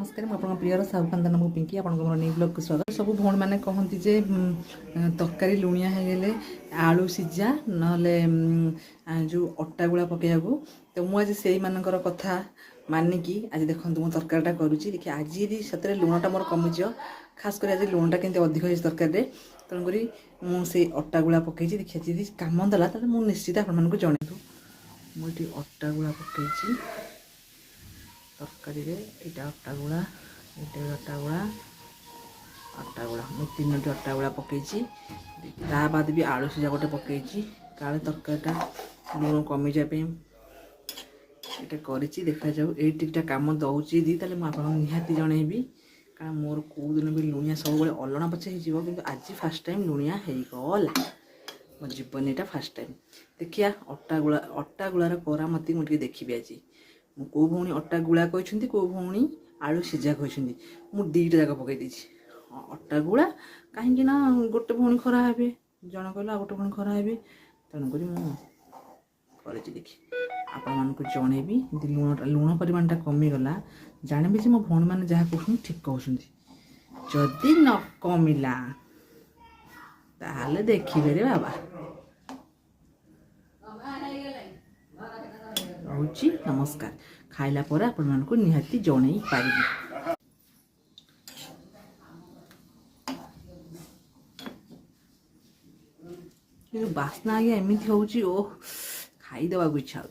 नमस्कार मुझे प्रियर साहू खानदान मु पिंकी आप न्यू ब्लॉग को स्वागत। सब भौणी मैंने कहती जे तरकारी लुणिया हो गले आलू सिझा ना जो अटा गुड़ा पकड़ा तो मुझे से मानकर कथा मानिकी आज देखो मु तरकारीटा करुँची देखिए आज सतरे लुणटा मोर कमिज खास कर आज लुणटा केमती अधिक हो तरकारी तेणुक मुझे अटा गुड़ा पकई देखिए जी कम देला मुझे निश्चित आपको जनइबू मुझे अटा गुड़ा पकई तरकारी यहाँ अटा गुड़ा ये अटा गुड़ा मुझे 3टी अटा गुड़ा पकई ता बाद भी आलू सिझा गोटे पकई काले तरकारीटा लुण कमी जाए ये करी देखा जाऊ ये कम दौची दी ताले निहाती जनइबी कारण मोर कौ दिन भी लुणिया सब अलणा पचे हो आज फास्ट टाइम लुणिया होगला मो जीवन यहाँ फास्ट टाइम देखिया अटा गुड़ार करामती मुझे देखी आज कौ भौणी अटा गुड़ा कहते कौ भौणी आलू सिझा कहते मुझे दीटा जाक पकई अटा गुड़ा कहीं गोटे भौणी खरा हे जन कहला गोटे भौणी खरा हे तेणुक मुझे देखी आपण जनइबी लुण परिमाणटा कमीगला जानवी जे मो भौणी मैंने जहाँ कहते ठीक कहते जदि न कमिला ताहले देखिबे रे बाबा रोची नमस्कार खाइला पर आपण मानकु निहाती जणई पारिबी बास्ना आगे एमती हूँ ओ खाईदेवा इच्छा हो